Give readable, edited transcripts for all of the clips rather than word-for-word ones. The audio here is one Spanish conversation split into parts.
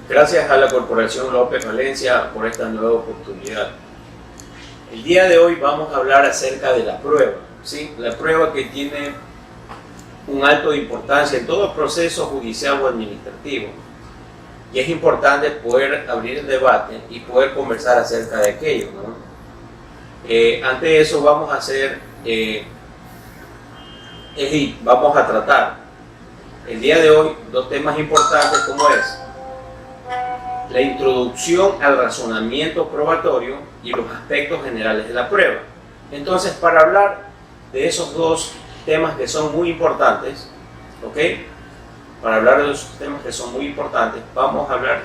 Gracias a la Corporación López Valencia por esta nueva oportunidad. El día de hoy vamos a hablar acerca de la prueba, ¿sí? La prueba que tiene un alto de importancia en todo proceso judicial o administrativo. Y es importante poder abrir el debate y poder conversar acerca de aquello, ¿no? Ante eso vamos a tratar el día de hoy dos temas importantes, como es la introducción al razonamiento probatorio y los aspectos generales de la prueba. Entonces, para hablar de esos dos temas que son muy importantes, ¿ok? Para hablar de esos temas que son muy importantes, vamos a hablar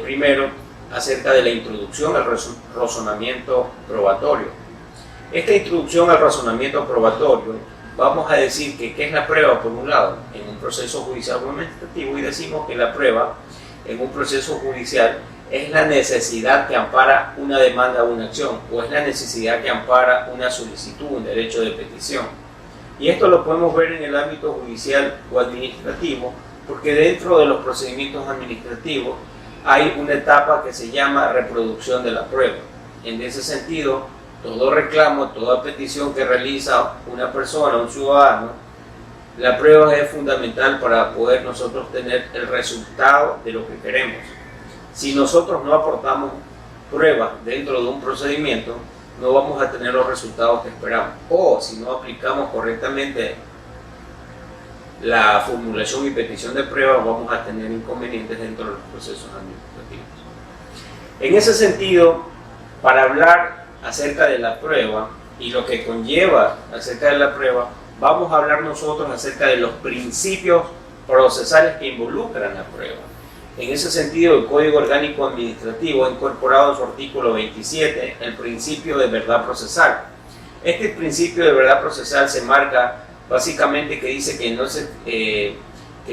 primero acerca de la introducción al razonamiento probatorio. Esta introducción al razonamiento probatorio, vamos a decir que ¿qué es la prueba? Por un lado, en un proceso judicial o administrativo, y decimos que la prueba en un proceso judicial es la necesidad que ampara una demanda o una acción, o es la necesidad que ampara una solicitud, un derecho de petición. Y esto lo podemos ver en el ámbito judicial o administrativo, porque dentro de los procedimientos administrativos hay una etapa que se llama reproducción de la prueba. En ese sentido, todo reclamo, toda petición que realiza una persona, un ciudadano, la prueba es fundamental para poder nosotros tener el resultado de lo que queremos. Si nosotros no aportamos pruebas dentro de un procedimiento, no vamos a tener los resultados que esperamos. O si no aplicamos correctamente la formulación y petición de pruebas, vamos a tener inconvenientes dentro de los procesos administrativos. En ese sentido, para hablar acerca de la prueba y lo que conlleva acerca de la prueba, vamos a hablar nosotros acerca de los principios procesales que involucran la prueba. En ese sentido, el Código Orgánico Administrativo ha incorporado en su artículo 27 el principio de verdad procesal. Este principio de verdad procesal se marca básicamente que dice que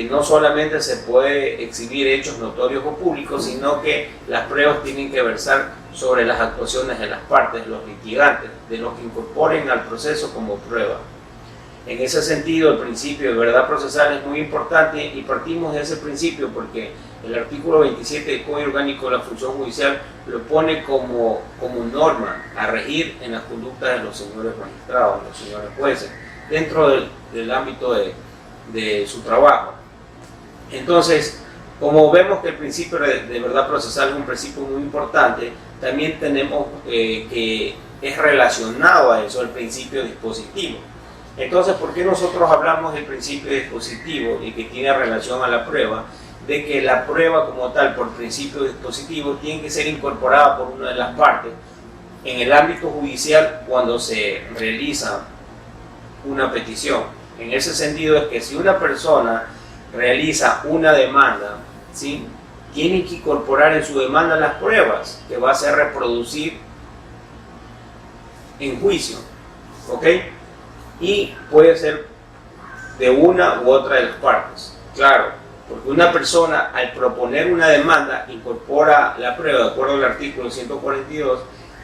no solamente se puede exhibir hechos notorios o públicos, sino que las pruebas tienen que versar sobre las actuaciones de las partes, de los litigantes, de los que incorporen al proceso como prueba. En ese sentido, el principio de verdad procesal es muy importante y partimos de ese principio porque el artículo 27 del Código Orgánico de la Función Judicial lo pone como norma a regir en las conductas de los señores magistrados, de los señores jueces, dentro del ámbito de su trabajo. Entonces, como vemos que el principio de verdad procesal es un principio muy importante, también tenemos que es relacionado a eso el principio dispositivo. Entonces, ¿por qué nosotros hablamos del principio dispositivo y que tiene relación a la prueba? De que la prueba como tal, por principio dispositivo, tiene que ser incorporada por una de las partes en el ámbito judicial cuando se realiza una petición. En ese sentido es que si una persona realiza una demanda, ¿sí?, tiene que incorporar en su demanda las pruebas que va a hacer reproducir en juicio, ¿ok? Y puede ser de una u otra de las partes, claro, porque una persona al proponer una demanda incorpora la prueba de acuerdo al artículo 142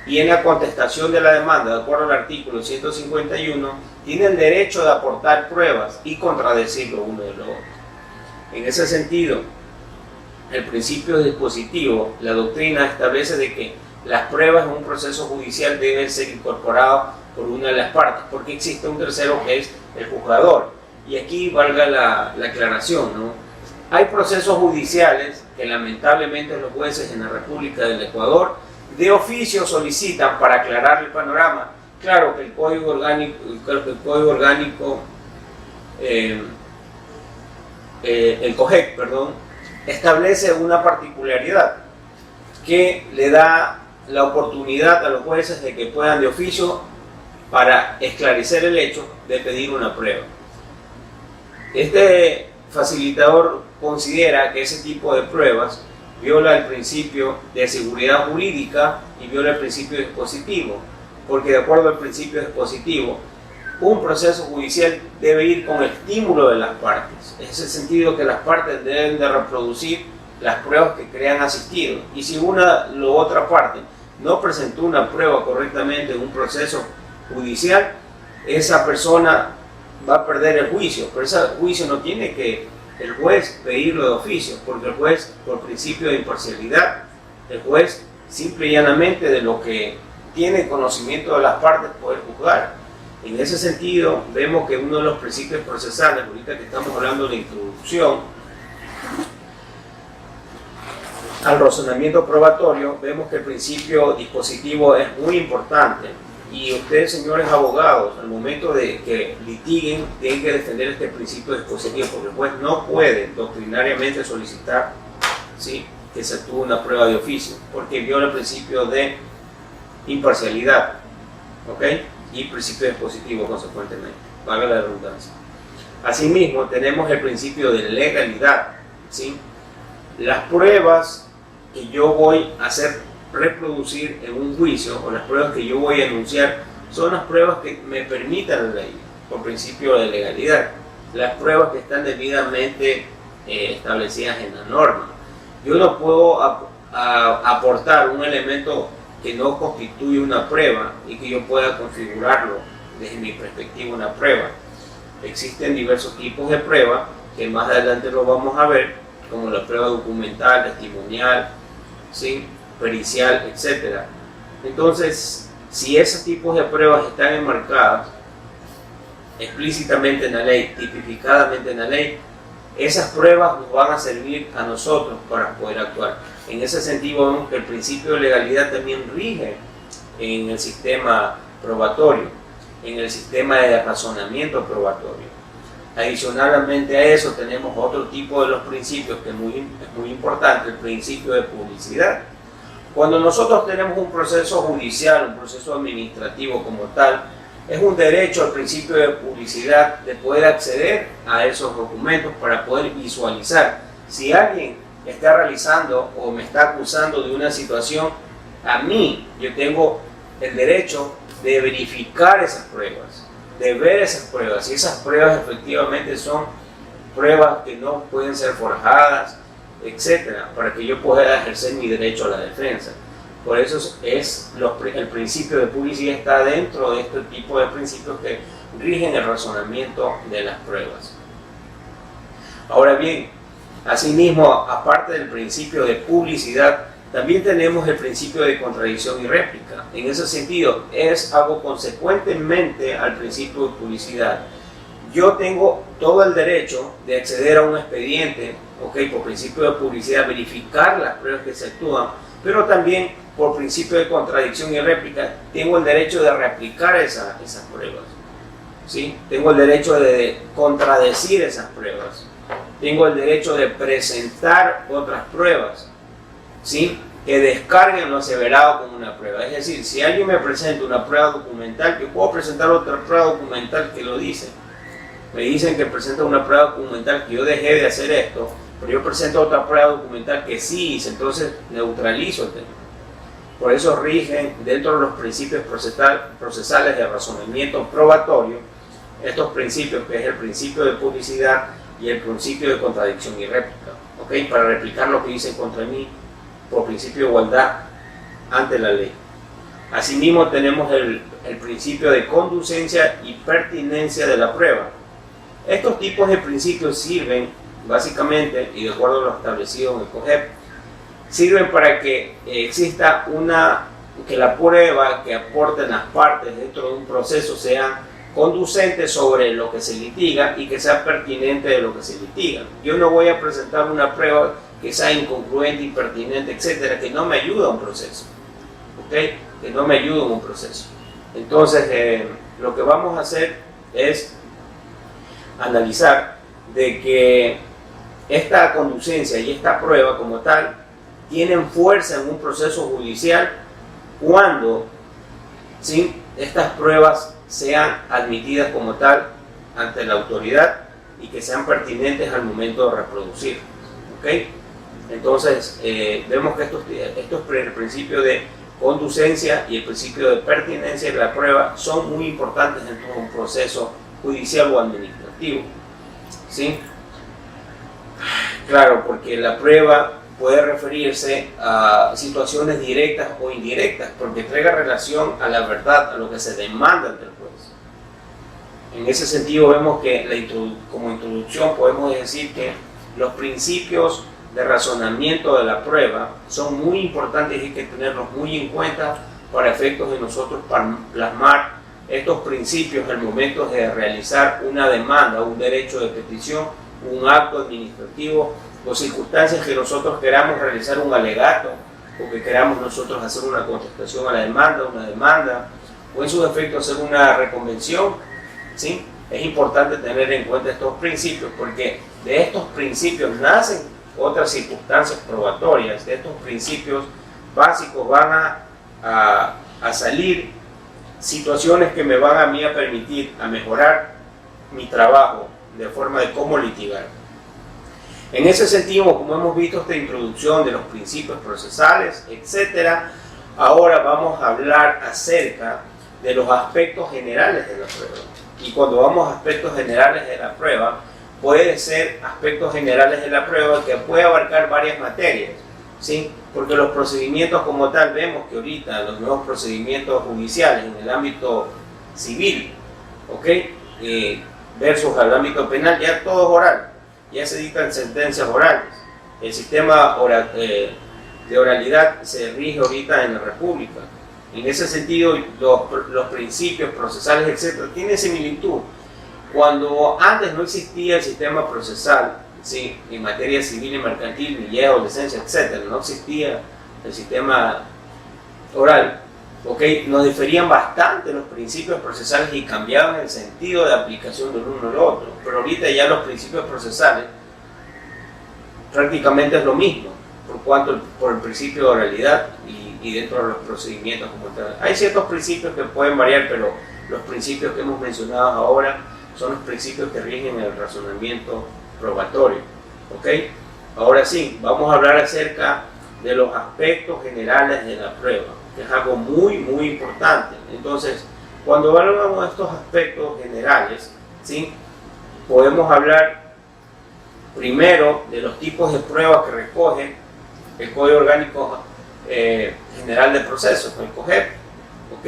y en la contestación de la demanda de acuerdo al artículo 151 tiene el derecho de aportar pruebas y contradecir lo uno de lo otro. En ese sentido, el principio dispositivo, la doctrina establece de que las pruebas en un proceso judicial deben ser incorporadas por una de las partes, porque existe un tercero que es el juzgador. Y aquí valga la aclaración, ¿no? Hay procesos judiciales que lamentablemente los jueces en la República del Ecuador de oficio solicitan para aclarar el panorama. Claro que el Código Orgánico, el COJEC, establece una particularidad que le da la oportunidad a los jueces de que puedan de oficio, para esclarecer el hecho, de pedir una prueba. Este facilitador considera que ese tipo de pruebas viola el principio de seguridad jurídica y viola el principio dispositivo, porque de acuerdo al principio dispositivo, un proceso judicial debe ir con el estímulo de las partes. En ese sentido que las partes deben de reproducir las pruebas que crean asistido, y si una u otra parte no presentó una prueba correctamente en un proceso judicial, esa persona va a perder el juicio, pero ese juicio no tiene que el juez pedirlo de oficio, porque el juez, por principio de imparcialidad, el juez simple y llanamente de lo que tiene conocimiento de las partes puede juzgar. En ese sentido, vemos que uno de los principios procesales, ahorita que estamos hablando de la introducción al razonamiento probatorio, vemos que el principio dispositivo es muy importante. Y ustedes, señores abogados, al momento de que litiguen, tienen que defender este principio dispositivo, porque el juez no puede doctrinariamente solicitar, ¿sí?, que se actúe una prueba de oficio, porque viola el principio de imparcialidad, ¿ok? Y principio dispositivo, consecuentemente, valga la redundancia. Asimismo, tenemos el principio de legalidad, ¿sí? Las pruebas que yo voy a hacer reproducir en un juicio, o las pruebas que yo voy a enunciar, son las pruebas que me permitan la ley, por principio de legalidad, las pruebas que están debidamente establecidas en la norma. Yo no puedo aportar un elemento que no constituye una prueba y que yo pueda configurarlo desde mi perspectiva una prueba. Existen diversos tipos de pruebas que más adelante lo vamos a ver, como la prueba documental, testimonial, ¿sí?, pericial, etc. Entonces, si esos tipos de pruebas están enmarcadas explícitamente en la ley, tipificadamente en la ley, esas pruebas nos van a servir a nosotros para poder actuar. En ese sentido, vemos que el principio de legalidad también rige en el sistema probatorio, en el sistema de razonamiento probatorio. Adicionalmente a eso, tenemos otro tipo de los principios que es muy importante, el principio de publicidad. Cuando nosotros tenemos un proceso judicial, un proceso administrativo como tal, es un derecho al principio de publicidad de poder acceder a esos documentos para poder visualizar. Si alguien está realizando o me está acusando de una situación, a mí yo tengo el derecho de verificar esas pruebas, de ver esas pruebas, si esas pruebas efectivamente son pruebas que no pueden ser forjadas, etcétera, para que yo pueda ejercer mi derecho a la defensa. Por eso el principio de publicidad está dentro de este tipo de principios que rigen el razonamiento de las pruebas. Ahora bien, asimismo, aparte del principio de publicidad, también tenemos el principio de contradicción y réplica. En ese sentido, es algo consecuentemente al principio de publicidad. Yo tengo todo el derecho de acceder a un expediente, por principio de publicidad, verificar las pruebas que se actúan, pero también por principio de contradicción y réplica, tengo el derecho de replicar esas pruebas, ¿sí? Tengo el derecho de contradecir esas pruebas, tengo el derecho de presentar otras pruebas, ¿sí?, que descarguen lo aseverado como una prueba. Es decir, si alguien me presenta una prueba documental, yo puedo presentar otra prueba documental que lo dice. Me dicen que presenta una prueba documental que yo dejé de hacer esto, pero yo presento otra prueba documental que sí hice, entonces neutralizo el tema. Por eso rigen dentro de los principios procesales de razonamiento probatorio estos principios, que es el principio de publicidad y el principio de contradicción y réplica, para replicar lo que dicen contra mí por principio de igualdad ante la ley. Asimismo, tenemos el principio de conducencia y pertinencia de la prueba. Estos tipos de principios sirven básicamente, y de acuerdo a lo establecido en el COGEP, sirven para que exista que la prueba que aporten las partes dentro de un proceso sean conducentes sobre lo que se litiga y que sea pertinente de lo que se litiga. Yo no voy a presentar una prueba que sea incongruente, impertinente, etcétera, que no me ayuda a un proceso, que no me ayuda en un proceso. Entonces, lo que vamos a hacer es analizar de que esta conducencia y esta prueba como tal tienen fuerza en un proceso judicial cuando, ¿sí?, estas pruebas sean admitidas como tal ante la autoridad y que sean pertinentes al momento de reproducir. Entonces, vemos que el principio de conducencia y el principio de pertinencia de la prueba son muy importantes en todo un proceso judicial o administrativo, ¿sí? Claro, porque la prueba puede referirse a situaciones directas o indirectas, porque traiga relación a la verdad, a lo que se demanda ante el juez. En ese sentido, vemos que como introducción podemos decir que los principios de razonamiento de la prueba son muy importantes y hay que tenerlos muy en cuenta para efectos de nosotros plasmar estos principios al momento de realizar una demanda, un derecho de petición, un acto administrativo o circunstancias que nosotros queramos realizar un alegato o que queramos nosotros hacer una contestación a la demanda, una demanda o en su defecto hacer una reconvención, ¿sí? Es importante tener en cuenta estos principios porque de estos principios nacen otras circunstancias probatorias. De estos principios básicos van a salir situaciones que me van a mí a permitir a mejorar mi trabajo de forma de cómo litigar. En ese sentido, como hemos visto esta introducción de los principios procesales, etcétera, ahora vamos a hablar acerca de los aspectos generales de la prueba. Y cuando vamos a aspectos generales de la prueba, puede ser aspectos generales de la prueba que puede abarcar varias materias, ¿sí? Porque los procedimientos como tal, vemos que ahorita los nuevos procedimientos judiciales en el ámbito civil, ¿ok? Versus al ámbito penal, ya todo es oral, ya se dictan sentencias orales. El sistema de oralidad se rige ahorita en la República. En ese sentido, los principios procesales, etcétera, tienen similitud. Cuando antes no existía el sistema procesal, ¿sí? En materia civil y mercantil, niñez, adolescencia, etcétera, no existía el sistema oral, ¿okay? Nos diferían bastante los principios procesales y cambiaban el sentido de aplicación del uno al otro. Pero ahorita ya los principios procesales prácticamente es lo mismo, por el principio de oralidad y dentro de los procedimientos como tal. Hay ciertos principios que pueden variar, pero los principios que hemos mencionado ahora son los principios que rigen el razonamiento probatorio. ¿Ok? Ahora sí, vamos a hablar acerca de los aspectos generales de la prueba, que es algo muy, muy importante. Entonces, cuando hablamos de estos aspectos generales, ¿sí? Podemos hablar primero de los tipos de pruebas que recoge el Código Orgánico General de Procesos, el COGEP, ¿ok?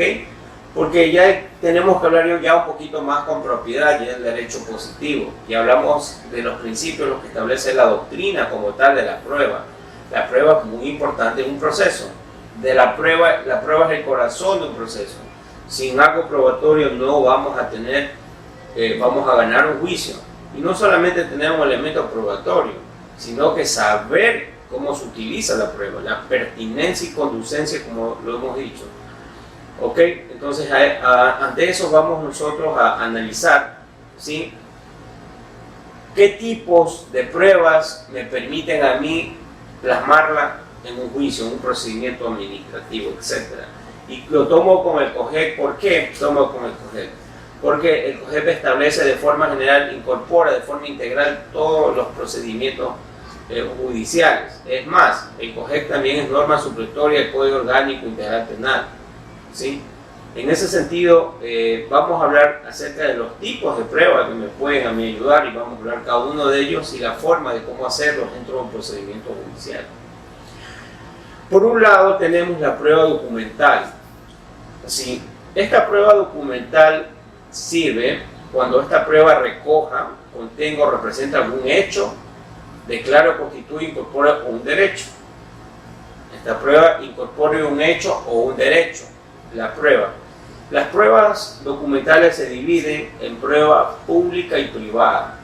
Porque ya tenemos que hablar ya un poquito más con propiedad ya del derecho positivo. Ya hablamos de los principios, los que establece la doctrina como tal de la prueba. La prueba es muy importante en un proceso. La prueba es el corazón de un proceso. Sin algo probatorio no vamos a tener, vamos a ganar un juicio. Y no solamente tener un elemento probatorio, sino que saber cómo se utiliza la prueba, la pertinencia y conducencia, como lo hemos dicho. ¿Ok? Entonces, ante eso vamos nosotros a analizar, ¿sí? qué tipos de pruebas me permiten a mí plasmarla en un juicio, en un procedimiento administrativo, etc. Y lo tomo con el COGEP. ¿Por qué tomo con el COGEP? Porque el COGEP establece de forma general, incorpora de forma integral todos los procedimientos judiciales. Es más, el COGEP también es norma supletoria del Código Orgánico Integral Penal, ¿sí? En ese sentido, vamos a hablar acerca de los tipos de pruebas que me pueden a mí ayudar y vamos a hablar cada uno de ellos y la forma de cómo hacerlos dentro de un procedimiento judicial. Por un lado tenemos la prueba documental. ¿Sí? Esta prueba documental sirve cuando esta prueba recoja, contenga o representa algún hecho, declara, constituye, incorpora un derecho. Esta prueba incorpora un hecho o un derecho. La prueba. Las pruebas documentales se dividen en prueba pública y privada.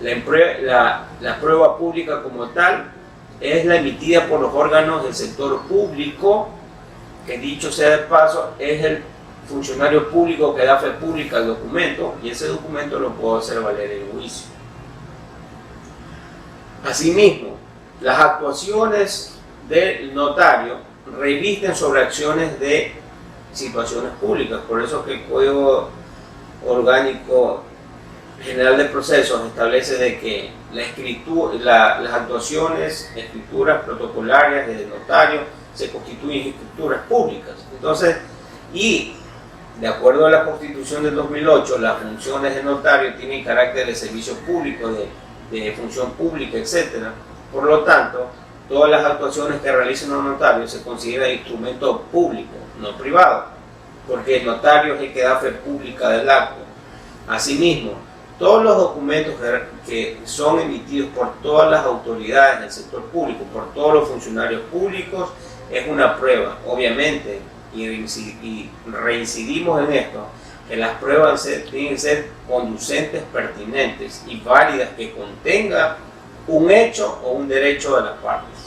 La prueba pública como tal es la emitida por los órganos del sector público, que dicho sea de paso, es el funcionario público que da fe pública al documento y ese documento lo puedo hacer valer en juicio. Asimismo, las actuaciones del notario revisten sobre acciones de situaciones públicas, por eso que el Código Orgánico General de Procesos establece de que las actuaciones, escrituras protocolarias del notario se constituyen escrituras públicas. Entonces, y de acuerdo a la Constitución del 2008, las funciones del notario tienen carácter de servicio público, de función pública, etc. Por lo tanto, todas las actuaciones que realicen un notario se consideran instrumento público, no privado, porque el notario es el que da fe pública del acto. Asimismo, Todos los documentos que son emitidos por todas las autoridades del sector público, por todos los funcionarios públicos, es una prueba, obviamente, y reincidimos en esto, que las pruebas tienen que ser conducentes, pertinentes y válidas, que contengan un hecho o un derecho de las partes.